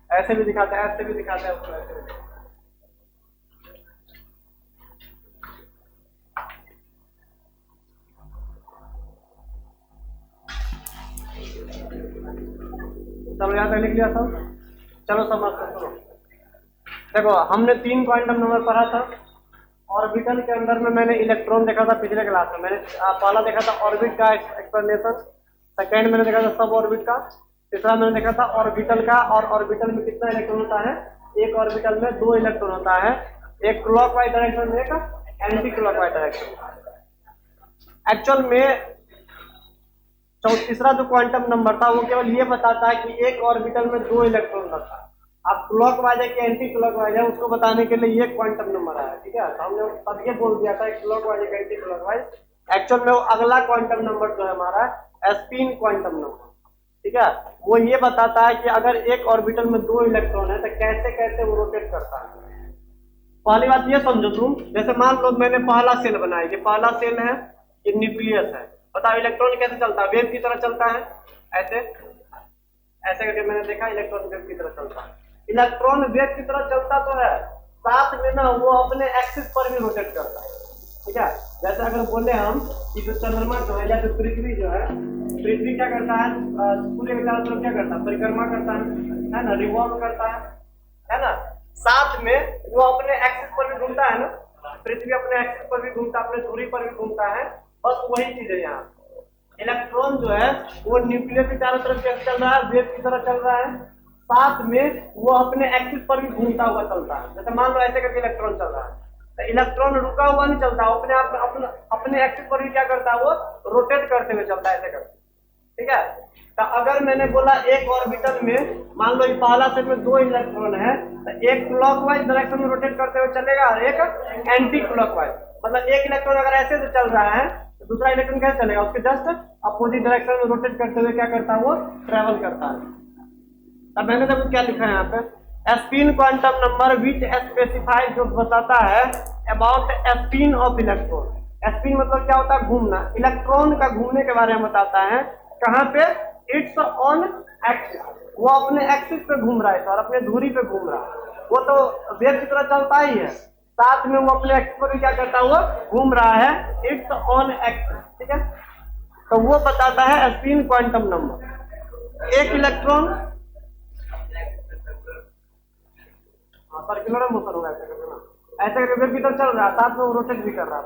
ऐसे भी दिखाता है, ऐसे भी दिखाता है उसको, ऐसे भी। चलो यहाँ तक लिख लिया सब। चलो समझते सुनो। देखो हमने 3 क्वांटम नंबर पढ़ा था। ऑर्बिटल के अंदर में मैंने इलेक्ट्रॉन देखा था पिछले क्लास में। मैंने पहला देखा था ऑर्बिट का एक्सप्लेनेशन, सेकेंड मैंने देखा था सब ऑर्बिट का, तीसरा मैंने देखा था ऑर्बिटल का। और ऑर्बिटल में कितना इलेक्ट्रॉन होता है? एक ऑर्बिटल में 2 इलेक्ट्रॉन होता है, एक क्लॉकवाइज डायरेक्शन में, एक एंटी क्लॉकवाइज डायरेक्शन। एक्चुअल में तीसरा जो क्वांटम नंबर था वो केवल ये बताता है कि एक ऑर्बिटल में 2 इलेक्ट्रॉन रहता है। अब क्लॉकवाइज है कि एंटी क्लॉकवाइज है उसको बताने के लिए ये क्वांटम नंबर आया, ठीक है। तो हमने तब ये बोल दिया था क्लॉकवाइज है कि एंटी क्लॉकवाइज। एक्चुअल में वो अगला क्वांटम नंबर जो है हमारा स्पिन क्वांटम नंबर, ठीक है। वो ये बताता है कि अगर एक ऑर्बिटल में 2 इलेक्ट्रॉन है तो कैसे कैसे वो रोटेट करता है। पहली बात ये समझो तुम, जैसे मान लो मैंने पहला सेल बनाया, ये पहला सेल है, ये न्यूक्लियस है। बताओ इलेक्ट्रॉन कैसे चलता है? वेव की तरह चलता है, ऐसे ऐसे करके मैंने देखा इलेक्ट्रॉन वेव की तरह चलता है। इलेक्ट्रॉन वेव की तरह चलता तो है, साथ में ना वो अपने एक्सिस पर भी रोटेट करता है, ठीक है। जैसे अगर बोले हम कि जो चंद्रमा जो है या जो पृथ्वी जो है, पृथ्वी क्या करता है? सूर्य के चारों तरफ क्या करता है? परिक्रमा करता है ना, रिवॉल्व करता है ना। साथ में वो अपने एक्सिस पर भी घूमता है ना, पृथ्वी अपने एक्सिस पर भी घूमता है, अपने धुरी पर भी घूमता है। बस वही चीज है यहाँ। इलेक्ट्रॉन जो है वो न्यूक्लियस के चारों तरफ कैसे चल रहा है? वेव की तरह चल रहा है, साथ में वो अपने एक्सिस पर भी घूमता हुआ चलता है। जैसे मान लो ऐसे करके इलेक्ट्रॉन चल रहा है, तो इलेक्ट्रॉन रुका हुआ नहीं चलता, अपने आप अपने एक्सिस पर भी क्या करता है? वो रोटेट करते हुए चलता है, ऐसे करके, ठीक है। तो अगर मैंने बोला एक ऑर्बिटल में मान लो ये पहला सेट में 2 इलेक्ट्रॉन है, तो एक क्लॉकवाइज डायरेक्शन में रोटेट करते हुए चलेगा और एक एंटी क्लॉकवाइज। मतलब एक इलेक्ट्रॉन अगर ऐसे से चल रहा है तो दूसरा इलेक्ट्रॉन कैसे चलेगा? उसके जस्ट अपोजिट डायरेक्शन में रोटेट करते हुए क्या करता है? वो ट्रेवल करता है। अब मैंने देखो क्या लिखा है यहाँ पे, spin quantum number which specifies, जो बताता है about spin off electron. Spin मतलब क्या होता है? घूमना। इलेक्ट्रॉन का घूमने के बारे में बताता है। कहाँ पे? इट्स ऑन एक्सिस, वो अपने एक्सिस पे घूम रहा है और अपने धुरी पे घूम रहा है। वो तो वेव की तरह चलता ही है, साथ में वो अपने एक्स पर भी क्या करता हुआ घूम रहा है, इट्स ऑन एक्स, ठीक है। तो वो बताता है स्पिन क्वांटम नंबर। एक इलेक्ट्रॉन सर्कुलर मोशन होगा, ऐसे करके भीतर चल रहा है, साथ में वो रोटेट भी कर रहा है।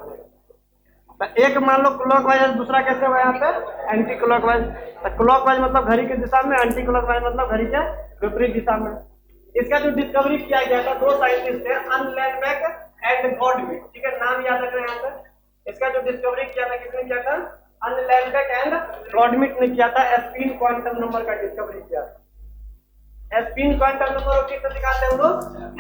तो एक मान लो क्लॉकवाइज, दूसरा कैसे हुआ यहाँ पे एंटी क्लॉकवाइज। तो क्लॉकवाइज मतलब घड़ी की दिशा में, एंटी क्लॉकवाइज मतलब घड़ी के विपरीत दिशा में। इसका जो डिस्कवरी किया गया था, दो साइंटिस्ट थे, अनलेनबेक एंड गॉडविन, ठीक है, नाम याद रखना यहाँ पे। इसका जो डिस्कवरी किया था, किसने किया था? अनलेनबेक एंड गॉडविन ने किया था, स्पिन क्वांटम नंबर का डिस्कवरी किया था। स्पिन क्वांटम नंबर को किससे दिखाते हैं? वो लोग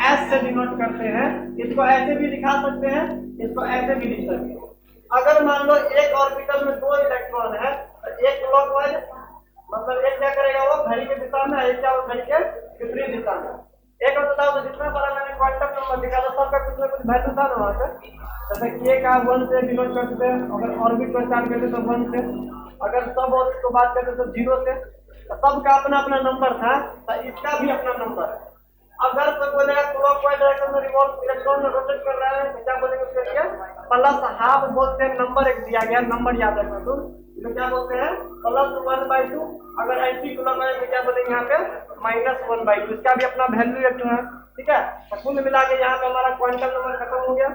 एस से डिनोट करते हैं। इसको ऐसे भी दिखा सकते हैं, इसको ऐसे भी लिख सकते हैं। अगर मान लो एक ऑर्बिटल में दो इलेक्ट्रॉन है, तो एक क्लॉकवाइज मतलब एक क्या करेगा, वो घड़ी की दिशा में, एक क्या घड़ी के विपरीत दिशा में। एक और बताओ, तो जितना बड़ा मैंने क्वांटम नंबर दिखा था, सबका कुछ ना कुछ वैल्यू था ना वहां पे। जैसे कि एक आप 1 से डिनोट करते हैं, अगर ऑर्बिट को स्टार्ट करते तो 1 से, अगर सब ऑर्बिट को बात करते तो 0 से। तो सबका अपना अपना नंबर था, तो इसका भी अपना नंबर है। अगर कोई बोलेगा क्लॉकवाइज डायरेक्शन में रिवॉल्व इलेक्ट्रॉन रोटेट कर रहा है, तो क्या बोलेंगे उसके लिए? प्लस हाफ बोलते हैं, नंबर एक दिया गया, नंबर याद रखना तुम, तो क्या बोलते हैं? +1/2। अगर एंटी क्लॉकवाइज में क्या बोलेंगे यहाँ पे? -1/2। इसका भी अपना वैल्यू एक है, ठीक है। तो कुल मिला के यहाँ पे हमारा क्वांटम नंबर खत्म हो गया।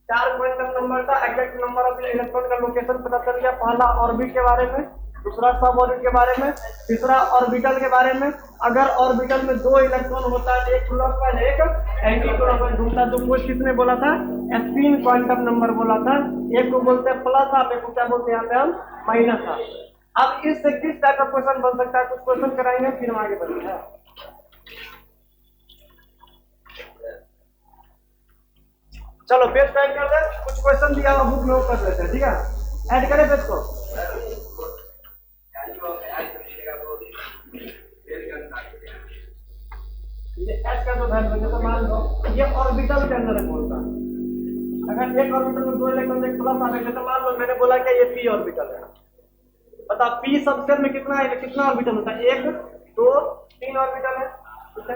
4 क्वांटम नंबर था, एग्जैक्ट नंबर ऑफ इलेक्ट्रॉन का लोकेशन पता चल गया। पहला ऑर्बिट के बारे में, दूसरा सब ऑर्बिट के बारे में, तीसरा ऑर्बिटल के बारे में। अगर ऑर्बिटल में दो इलेक्ट्रॉन होता है, एक क्लॉकवाइज एक एंटी क्लॉकवाइज घूमता, तो वो किसने बोला था? स्पिन क्वांटम नंबर बोला था। एक को बोलते हैं प्लस हाफ, एक को क्या बोलते हैं यहाँ पे हम? Minus half. अब इससे किस टाइप का क्वेश्चन बन सकता है? कुछ क्वेश्चन कराएंगे, फिर हम आगे बढ़ेंगे। चलो पेज पे ऐड कर दे, कुछ क्वेश्चन दिया हुआ बुक में वो कर लेते हैं, ठीक है। ऐड करें पेज को। ये एच का जो वैल्यू है, जैसे मान लो ये ऑर्बिटल के अंदर है बोलता। अगर एक ऑर्बिटल में दो इलेक्ट्रॉन एक प्लस आ गए, जैसे मान लो मैंने बोला कि ये पी ऑर्बिटल है, बता पी सबसेट में कितना है, कितना ऑर्बिटल होता है? 1 2 3 ऑर्बिटल है, ठीक है।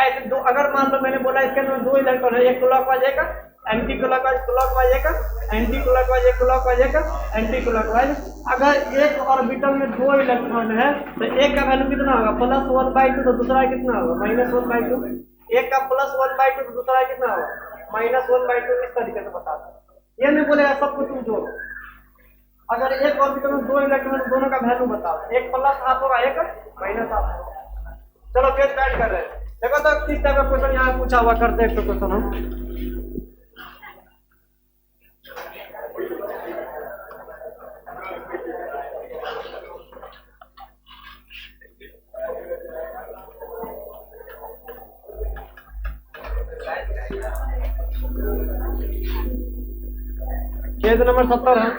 ऐसे दो, अगर मान लो मैंने बोला इसके अंदर दो इलेक्ट्रॉन है, एक क्लॉकवाइज एक एंटी क्लॉकवाइज, क्लॉकवाइज एक एंटी क्लॉकवाइज, एक क्लॉकवाइज एक एंटी क्लॉकवाइज। अगर एक ऑर्बिटल में दो इलेक्ट्रॉन है, तो एक का वैल्यू कितना होगा? +1/2। तो दूसरा कितना होगा? -1/2। एक का +1/2 तो दूसरा कितना होगा? -1/2। इस तरीके से बता दो। ये नहीं बोलेगा सब कुछ तुम जोड़ो। अगर एक ऑर्बिटल में दो इलेक्ट्रॉन, दोनों का वैल्यू बताओ, एक प्लस हाफ होगा, एक माइनस हाफ होगा। चलो पेज ऐड कर रहे हैं। देखो तो किस टाइप का क्वेश्चन यहाँ पूछा हुआ, करते हैं एक क्वेश्चन हम। पेज नंबर 70 है।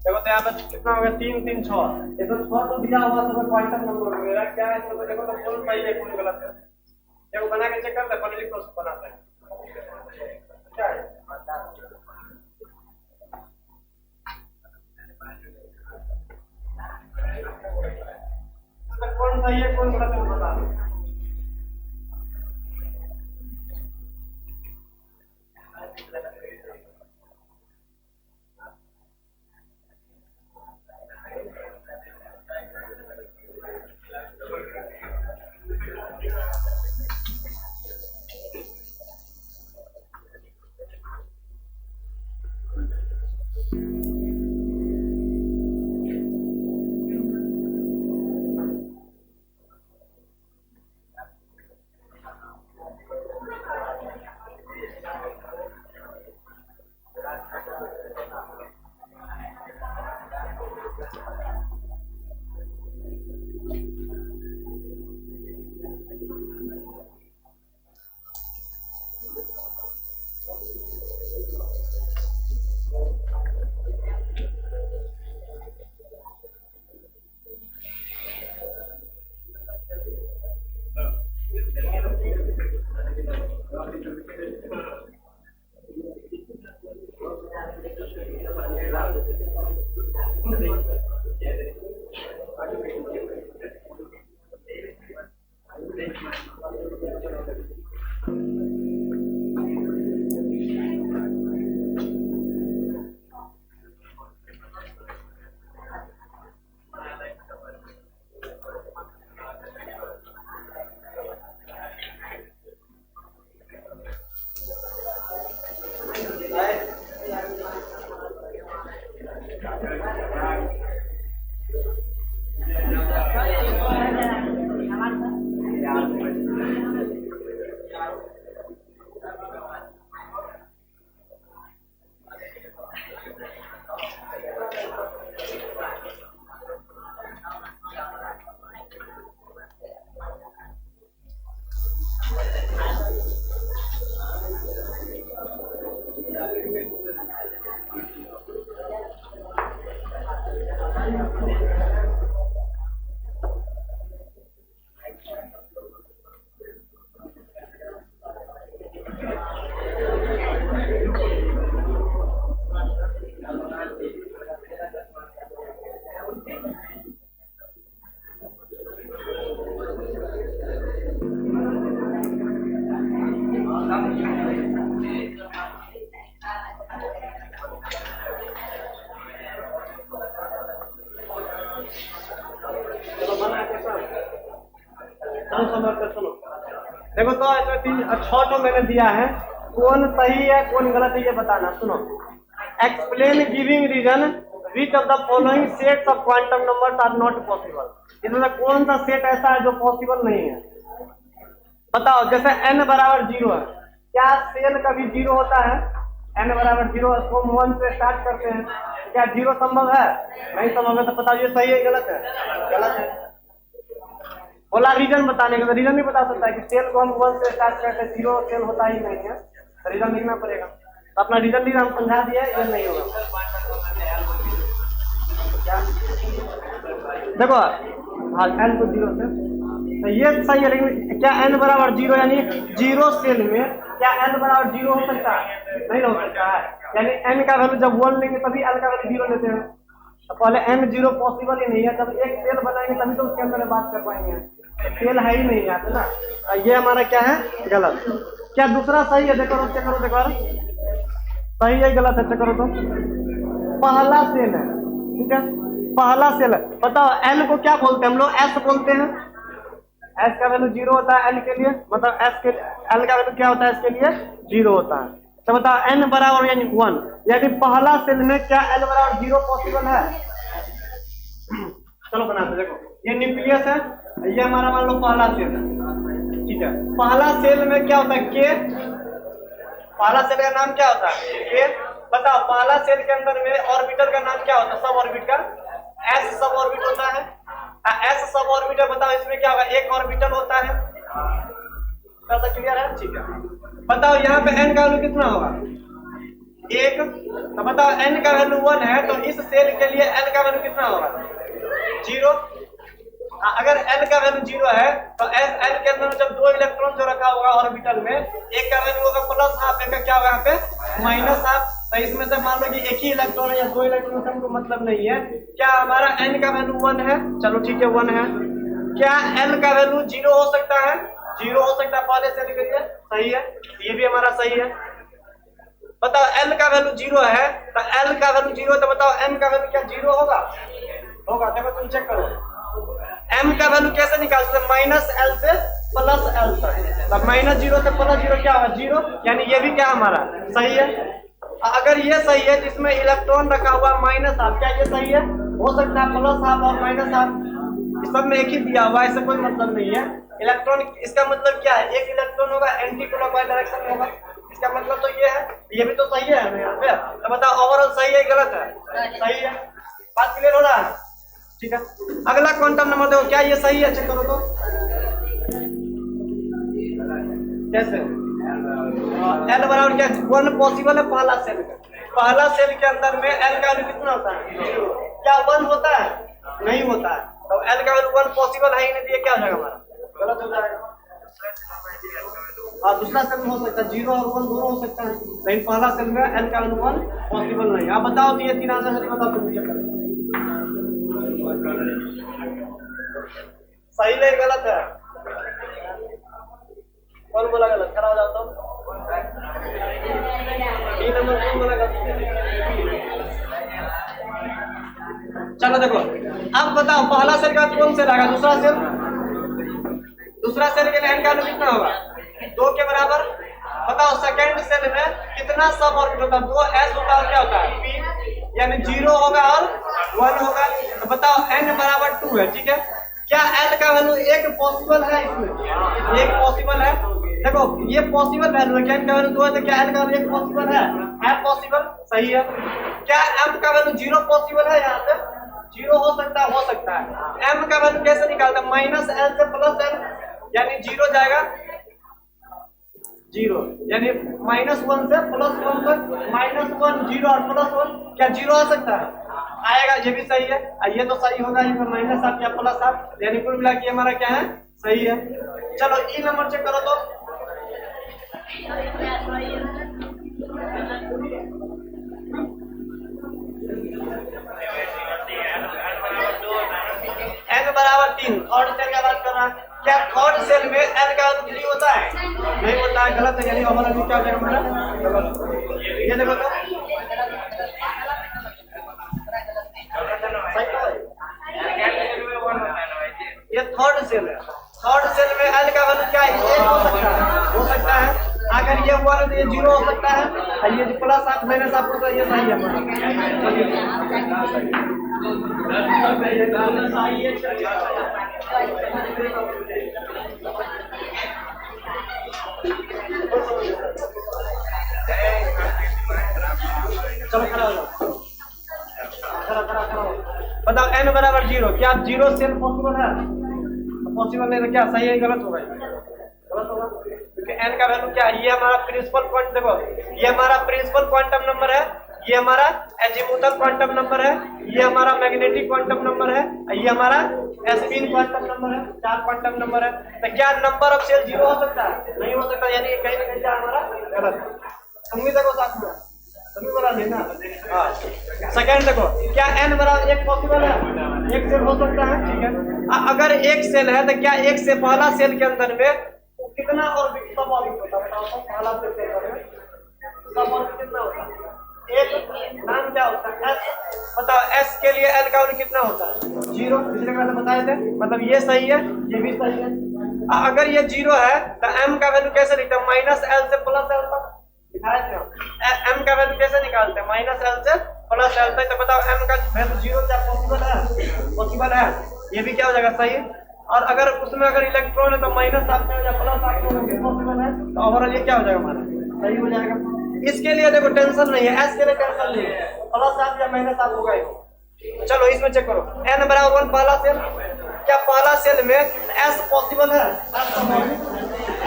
देखो तो यहाँ पे कितना हो गया, 3 3 6, ये तो 6 तो दिया हुआ तो क्वांटम नंबर मेरा क्या है, इसमें देखो तो कौन सही है कौन गलत है, देखो बना के चेक करते हैं, पहले लिखो उसको बनाते हैं क्या है, इसमें कौन सही है कौन गलत है बता दो। सुनो देखो तो इसमें 6 तो मैंने दिया है, कौन सही है कौन गलत है ये बताना। सुनो, explain giving reason which of the following sets of quantum numbers are not possible. इसमें कौन सा सेट ऐसा है जो पॉसिबल नहीं है, बताओ। जैसे n बराबर 0 है, क्या सेल कभी 0 होता है? n बराबर 0, हम 1 से स्टार्ट करते हैं, क्या 0 संभव है? नहीं संभव है। तो बताओ ये सही है गलत है? गलत है। बोला रीजन बताने का, तो रीजन नहीं बता सकता है कि सेल को हम 1 से स्टार्ट करते हैं, 0 सेल होता ही नहीं है, तो रीजन लिखना पड़ेगा। तो अपना रीजन हम समझा दिया, ये नहीं होगा। क्या देखो, हाँ n को 0 से, तो ये सही है, लेकिन क्या n बराबर 0 यानी 0 सेल में क्या n बराबर 0 हो सकता है? नहीं हो सकता है। यानी n का वैल्यू जब 1 लेंगे तभी n का वैल्यू 0 लेते हैं, तो पहले n 0 पॉसिबल ही नहीं है। जब एक सेल बनाएंगे तभी तो उसके अंदर बात कर पाएंगे, सेल है ही नहीं आता ना। ये हमारा क्या है? गलत। क्या दूसरा सही है? देखो चेक करो, देखो सही है गलत है, चेक करो तो। पहला सेल है, ठीक है, पहला सेल है। बताओ n को क्या बोलते हैं हम लोग? s बोलते हैं। s का वैल्यू 0 होता है n के लिए, मतलब s के l का वैल्यू क्या होता है इसके लिए? 0 होता है। तो बताओ n बराबर यानी 1, यानी पहला सेल में क्या l बराबर 0 पॉसिबल है? चलो बनाते, देखो ये न्यूक्लियस है, ये हमारा मान लो पहला सेल है, ठीक है। पहला सेल में क्या होता है? k। पहला सेल का नाम क्या होता है? k। बताओ पहला सेल के अंदर में ऑर्बिटल का नाम क्या होता है? सब ऑर्बिटल, s सब ऑर्बिट होता है। s सब ऑर्बिटल, बताओ इसमें क्या होगा? एक ऑर्बिटल होता है। क्लियर है? ठीक है। बताओ यहाँ पे n का वैल्यू कितना होगा? एक, तो बताओ n का वैल्यू 1 है तो इस सेल के लिए n का वैल्यू कितना होगा 0। अगर n का वैल्यू 0 है तो n के अंदर जब दो इलेक्ट्रॉन जो रखा होगा ऑर्बिटल में, एक का वैल्यू होगा प्लस हाफ, एक का क्या होगा यहाँ पे माइनस हाफ। तो इसमें से मान लो कि एक ही इलेक्ट्रॉन है या दो इलेक्ट्रॉन से हमको मतलब नहीं है। क्या हमारा n का वैल्यू 1 है, चलो ठीक है 1 है। क्या n का वैल्यू 0 हो सकता है, 0 हो सकता है पहले से लिख दिया, सही है, ये भी हमारा सही है। बताओ l का वैल्यू 0 है तो l का वैल्यू 0 तो बताओ m का वैल्यू क्या 0 होगा, होगा। देखो तुम चेक करो m का वैल्यू कैसे निकालते हैं, माइनस l से प्लस l तक। तो माइनस 0 से प्लस 0 क्या होगा 0, यानी ये भी क्या हमारा सही है। अगर ये सही है जिसमें इलेक्ट्रॉन रखा हुआ माइनस हाफ, क्या ये सही है, हो सकता है प्लस हाफ और माइनस हाफ, सब में एक ही दिया हुआ है, ऐसा कोई मतलब नहीं है। इलेक्ट्रॉन इसका मतलब क्या है, एक इलेक्ट्रॉन होगा एंटी क्लॉकवाइज डायरेक्शन में होगा, इसका मतलब तो ये है, ये भी तो सही है यहाँ पे। तो बताओ ओवरऑल सही है गलत है, सही है, बात क्लियर हो रहा है, ठीक है। अगला क्वांटम नंबर देखो, क्या ये सही है, चेक करो तो कैसे l बराबर क्या 1 पॉसिबल है पहला सेल का, पहला सेल के अंदर में l का वैल्यू कितना होता है, क्या 1 होता है, नहीं होता है। तो l का वैल्यू 1 पॉसिबल है ही नहीं, क्या हो जाएगा हमारा, गलत हो जाएगा। हाँ दूसरा सेल में हो सकता है 0 और 1 दोनों हो सकता है, लेकिन पहला सेल में l का वैल्यू 1 पॉसिबल नहीं। आप बताओ तो ये तीन आंसर सही बताओ, तुम मुझे सही नहीं गलत है, कौन बोला गलत, खड़ा हो जाओ तो 3 नंबर कौन बोला गलत। चलो देखो अब बताओ पहला सेल का कौन सेल आएगा, दूसरा सेल, दूसरा सेल के लिए n का वैल्यू कितना होगा 2 के बराबर। बताओ सेकंड सेल में कितना सब ऑर्बिट होता है, 2s होता है, क्या होता है p, यानी 0 होगा और 1 होगा। तो बताओ n बराबर 2 है, ठीक है। क्या l का वैल्यू 1 पॉसिबल है, इसमें 1 पॉसिबल है। देखो ये पॉसिबल वैल्यू है, क्या n का वैल्यू 2 है तो क्या l का वैल्यू 1 पॉसिबल है पॉसिबल, सही है। क्या m का वैल्यू 0 पॉसिबल है, यहाँ पे 0 हो सकता है। m का वैल्यू कैसे निकालता है, माइनस l से प्लस l, यानी 0 जाएगा 0, यानी -1 से +1 तक, -1 0 और +1 क्या 0 आ सकता है, आएगा, ये भी सही है। ये तो सही होगा, ये माइनस हाफ या प्लस हाफ, यानी कुल मिला के हमारा क्या है, सही है। चलो ई नंबर चेक करो तो n बराबर 3, थर्ड सेल का बात कर रहा है। क्या थर्ड सेल में n का वैल्यू 3 होता है, नहीं होता है, गलत है, यानी हमारा क्या हो जाएगा हमारा, ये देखो तो ये थर्ड सेल है, थर्ड सेल में l का वैल्यू क्या है, 1 हो सकता है। अगर ये 1 है तो ये 0 हो सकता है, और ये प्लस हाफ माइनस हाफ होता है, ये सही है। चलो खड़ा हो जाओ, बताओ n बराबर 0, क्या 0 सेल पॉसिबल है, पॉसिबल नहीं तो क्या सही है गलत होगा, गलत होगा, क्योंकि n का वैल्यू क्या है, ये हमारा प्रिंसिपल क्वांटम, देखो ये हमारा प्रिंसिपल क्वांटम नंबर है, ये हमारा एजीमुथल क्वांटम नंबर है, ये हमारा मैग्नेटिक क्वांटम नंबर है, ये हमारा स्पिन क्वांटम नंबर है, 4 क्वांटम नंबर है। तो क्या नंबर ऑफ सेल 0 हो सकता है, नहीं हो सकता, यानी कहीं ना कहीं क्या हमारा गलत। समझ देखो साथ में, समझ बोला नहीं ना। हाँ सेकंड देखो, क्या n बराबर 1 पॉसिबल है, 1 सेल हो सकता है, ठीक है। अगर 1 सेल है तो क्या 1 से पहला सेल के अंदर में कितना ऑर्बिट, सब ऑर्बिट होता है, बताओ तो पहला सेल के अंदर में सब ऑर्बिट कितना होता है, एक, नाम क्या होता है s, बताओ s के लिए l का वैल्यू कितना होता है 0, पिछले क्लास में बताए थे, मतलब ये सही है, ये भी सही है। अगर ये 0 है तो m का वैल्यू कैसे लिखते हैं, -l से +l तक दिखाए थे, m का वैल्यू कैसे निकालते हैं, -l से +l तक। तो बताओ m का वैल्यू 0 क्या पॉसिबल है, पॉसिबल है, ये भी क्या हो जाएगा सही। और अगर उसमें अगर इलेक्ट्रॉन है तो माइनस हाफ या प्लस हाफ पॉसिबल है, तो ओवरऑल ये क्या हो जाएगा हमारा, सही हो जाएगा। इसके लिए देखो टेंशन नहीं है, एस के लिए टेंशन नहीं है, प्लस हाफ या माइनस हाफ होगा ही। चलो इसमें चेक करो, n बराबर 1 पहला सेल, क्या पहला सेल में s पॉसिबल है,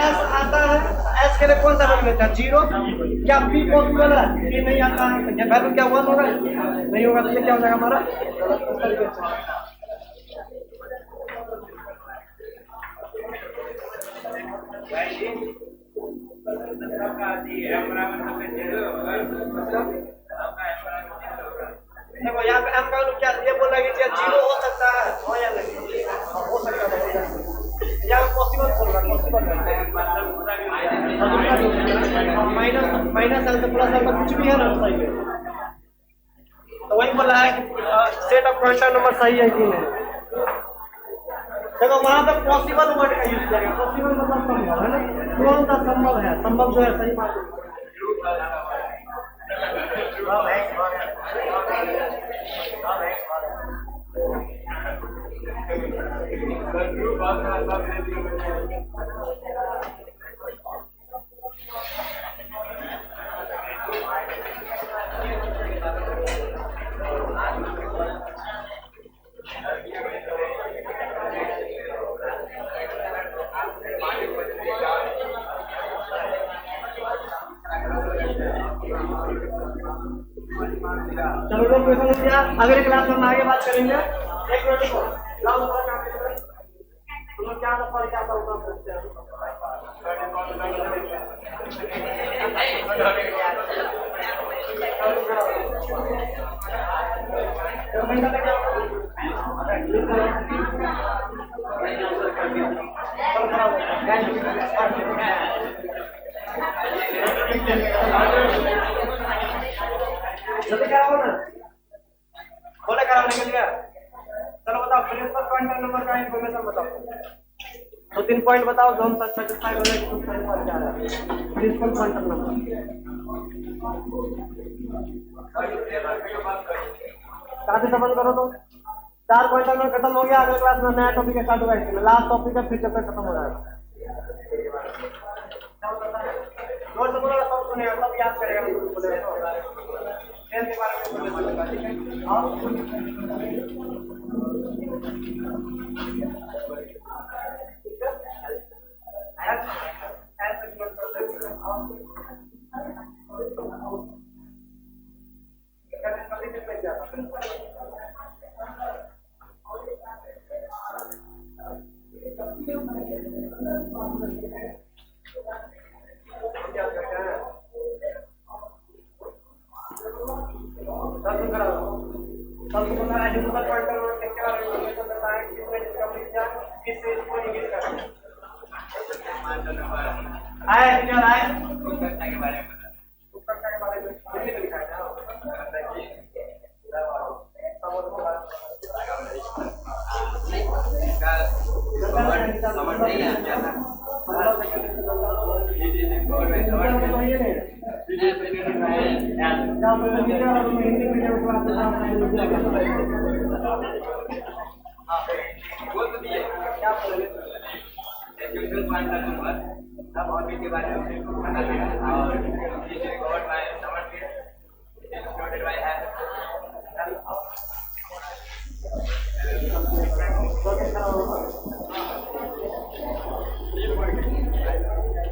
s आता है, एस के लिए कौन सा वैल्यू था? 0। क्या पी पॉसिबल है? पी नहीं आता है, वैल्यू क्या 1 होगा? नहीं होगा, तो ये क्या हो जाएगा हमारा? देखो यहाँ पे एम का वैल्यू क्या ये बोल रहा है कि 0 हो सकता है, हो या नहीं? हो सकता है, यहाँ पॉसिबल बोल रहा है, पॉसिबल माइनस माइनस एल से प्लस एल का कुछ भी है ना सही है। तो वही बोला है कि सेट ऑफ क्वांटम नंबर सही है कि नहीं। देखो वहां पे पॉसिबल वर्ड का यूज किया गया, पॉसिबल मतलब संभव है ना, कौन सा संभव है? संभव जो है सही बात चलो लोग क्वेश्चन हो गया, अगले क्लास में हम आगे बात करेंगे। एक मिनट को लाओ तुम लोग क्या पढ़ के आता होगा पूछते हैं। जल्दी कराओ ना, बोले कराने के लिए। चलो बताओ प्रिंसिपल क्वांटम नंबर का इंफॉर्मेशन बताओ, 2-3 पॉइंट बताओ जो हम सेटिस्फाई होने की क्या है प्रिंसिपल क्वांटम नंबर। कहाँ से संबंध करो तो 4 क्वांटम नंबर खत्म हो गया, अगले क्लास में नया टॉपिक स्टार्ट होगा, इसमें लास्ट टॉपिक है, फिर चैप्टर खत्म हो जाएगा। जोर से बोलो, सब सुनेगा, सब याद करेगा, बोलेगा के बारे में बोलने ठीक है।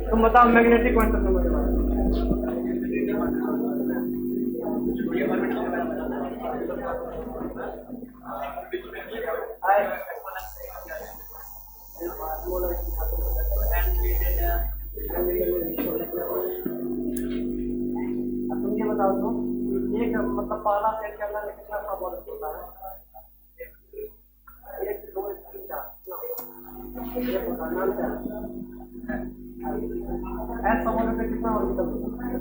तुम बताओ मैग्नेटिक क्वांटम नंबर के बारे में। तुम ये बताओ तो एक मतलब पहला सेट के अंदर कितना सा बॉल होता है? 1 2 3 4 ये पता नाम क्या है? एस समूह में कितना ऑर्बिटल होता है?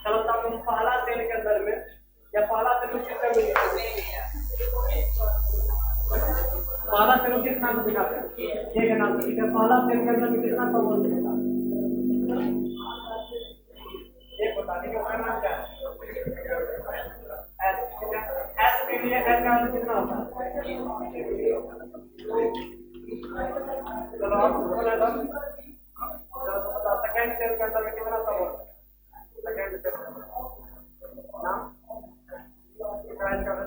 चलो तब तुम पहला सेल के अंदर में या पहला सेल कितना मिलेगा? पहला सेल किस नाम से दिखाते हैं? ए के नाम से। ठीक है, पहला सेल के अंदर में कितना संबंध मिलेगा? एक बता दीजिए उसका नाम क्या है? एस के लिए एस का कितना होता है? चलो आप बोले तो चलो सेकंड सेल के अंदर में कितना संबंध है? सेकंड सेल नाम कितना इसका है?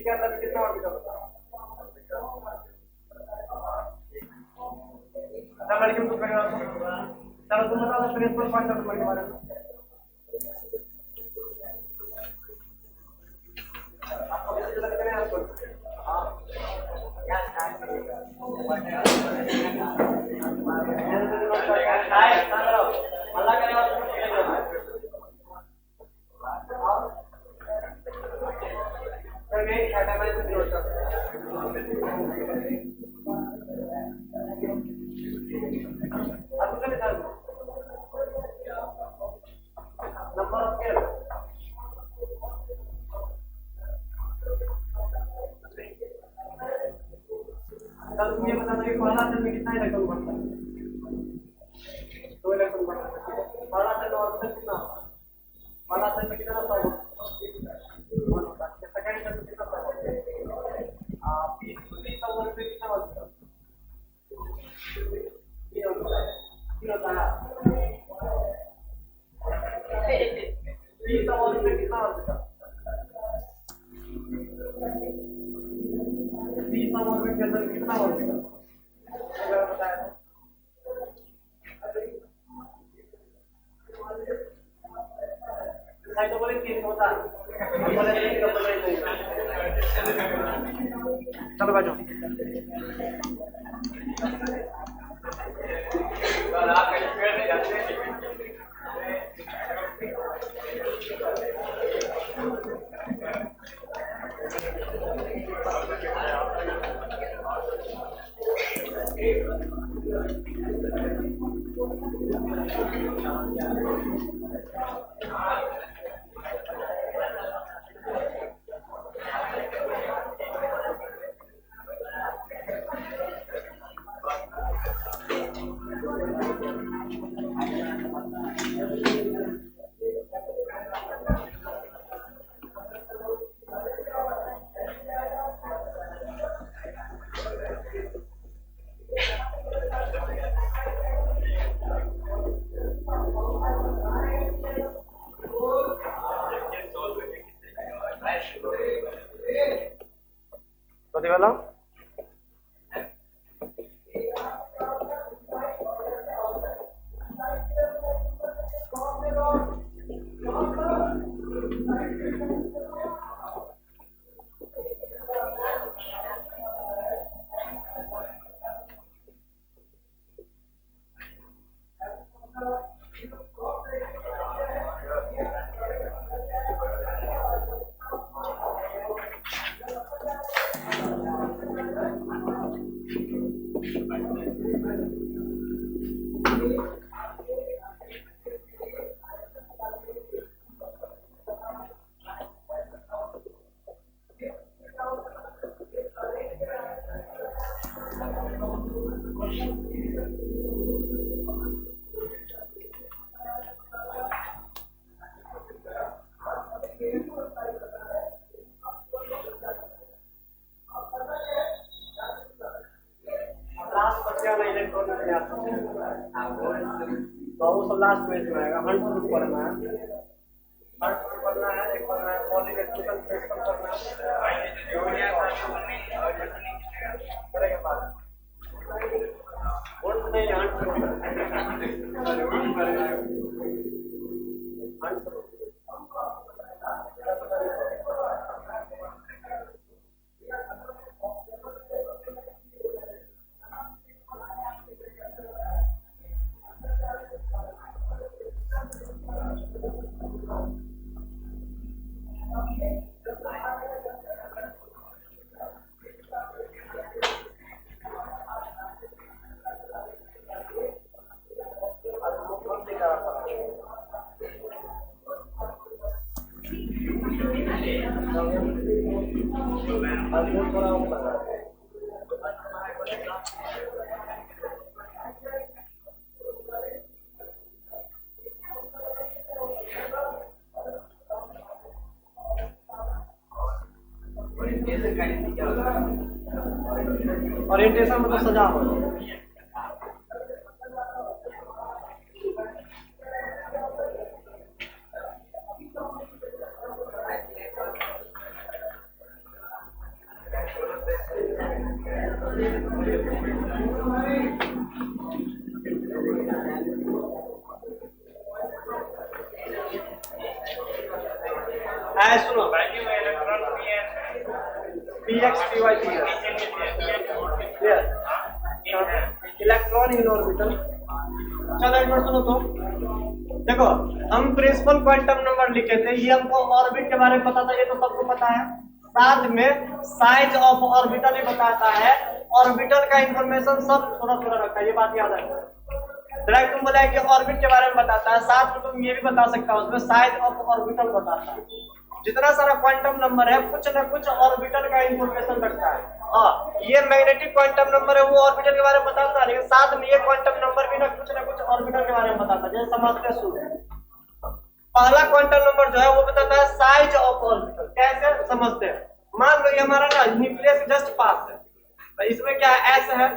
के अंदर कितना ऑर्बिटल होता है? चलो लड़कियों को करेगा। चलो तुम बताओ प्रिंसिपल पॉइंट ऑफ व्यू के बारे में। आपको कैसे लगता है आपको? हाँ क्या अल्लाह करे नंबर ऑफ केयर तब तुम ये बताना कि पहला सेल में कितना इलेक्ट्रॉन बनता है? 2 इलेक्ट्रॉन बनता है। पहला सेल ऑर्बिटल कितना होता है? पहला सेल में कितना सब होता है? सेकंड सेल में कितना सब होता है? 20 सब में कितना बनता है? 3 होता है। 3 होता है। 20 सब में कितना बनता है? 20 सब में के अंदर कितना बनता है? अगर बताया तो साइटोप्लाज्म 3 होता है। चलो बाजू प्रतिवाला तो वो सब लास्ट पेज में आएगा। हंट शुरू करना है, हंट शुरू करना है, एक करना है पॉलीइलेक्ट्रिकल प्रेशर करना है, करेंगे बाद वोल्ट नहीं हंट शुरू करना है। हंट शुरू थोड़ा ओरिएंटेशन मतलब सजा हो सुनो px py electron in orbital. चलो एक बार सुनो तो, देखो हम प्रिंसिपल क्वांटम नंबर लिखे थे, ये हमको ऑर्बिट के बारे में पता था, ये तो सबको पता है। साथ में साइज ऑफ ऑर्बिटल भी बताता है, ऑर्बिटल का इंफॉर्मेशन सब थोड़ा थोड़ा रखता है, ये बात याद रखना। डायरेक्ट तुम बोला कि ऑर्बिट के बारे में बताता है, साथ में तुम ये भी बता सकता हो उसमें साइज ऑफ ऑर्बिटल बताता है। जितना सारा क्वांटम नंबर है कुछ ना कुछ ऑर्बिटल का इंफॉर्मेशन रखता है। हाँ, ये मैग्नेटिक क्वांटम नंबर है, वो ऑर्बिटल के बारे में बताता है, लेकिन साथ में ये क्वांटम नंबर भी ना कुछ ऑर्बिटल के बारे में बताता है। जैसे समझते हैं, पहला क्वांटम नंबर जो है वो बताता है साइज ऑफ ऑर्बिटल। कैसे समझते हैं, मान लो ये हमारा ना न्यूक्लियस जस्ट पास है, तो इसमें क्या है एस है,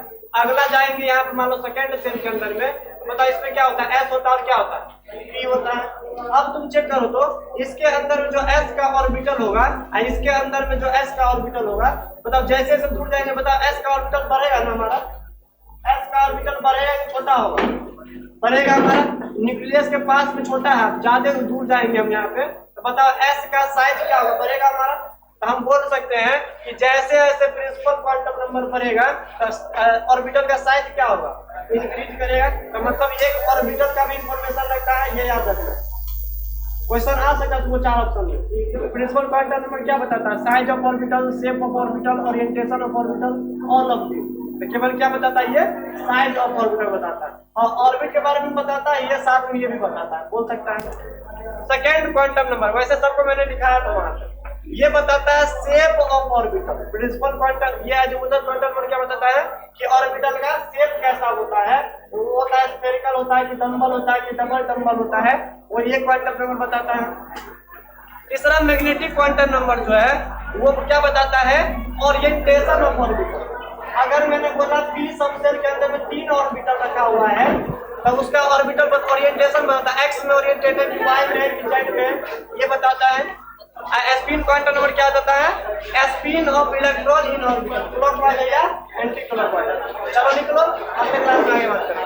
अगला जाएंगे यहाँ पे मान लो सेकेंड चेन के अंदर में, तो बताओ इसमें क्या होता है, एस होता है और क्या होता है, पी होता है। अब तुम चेक करो तो इसके अंदर में जो एस का ऑर्बिटल होगा और इसके अंदर में जो एस का ऑर्बिटल होगा, बताओ जैसे जैसे दूर जाएंगे, बताओ एस का ऑर्बिटल बढ़ेगा ना हमारा, एस का ऑर्बिटल बढ़ेगा कि छोटा होगा, बढ़ेगा। हमारा न्यूक्लियस के पास में छोटा है, ज्यादा दूर जाएंगे हम यहाँ पे, तो बताओ एस का साइज क्या होगा, बढ़ेगा हमारा। तो हम बोल सकते हैं कि जैसे जैसे प्रिंसिपल क्वांटम नंबर बढ़ेगा तो ऑर्बिटल का साइज क्या होगा, इंक्रीज करेगा। तो मतलब एक ऑर्बिटल का भी इंफॉर्मेशन लगता है, ये याद रखना। क्वेश्चन आ सकता है, वो चार ऑप्शन में। प्रिंसिपल क्वांटम नंबर क्या बताता है, size of orbital, shape of orbital, orientation of orbital, all of this. तो केवल क्या बताता है, ये साइज ऑफ ऑर्बिटल बताता है, और ऑर्बिट के बारे में बताता है, ये साथ में ये भी बताता है, बोल सकता है। सेकेंड क्वांटम नंबर वैसे सबको मैंने लिखाया था वहां पे, ये बताता है shape of orbital. Principal quantum, ये अजूमत क्वांटम नंबर क्या बताता है कि ऑर्बिटल का शेप कैसा होता है, वो होता है स्फेरिकल होता है कि डंबल होता है कि डबल डंबल होता है, वो ये क्वांटम नंबर बताता है। तीसरा मैग्नेटिक क्वांटम नंबर जो है वो क्या बताता है, ओरिएंटेशन ऑफ ऑर्बिटल। अगर मैंने बोला पी सबसेल के अंदर में 3 ऑर्बिटल रखा हुआ है, तो उसका ऑर्बिटल ओरिएंटेशन बताता है, एक्स में ओरिएंटेटेड, वाई में, जेड में, ये बताता है। स्पिन क्वांटम नंबर क्या बताता है, spin off electron in orbital, clockwise या एंटी क्लॉकवाइज। चलो निकलो, अगले क्लास में आगे बात करें।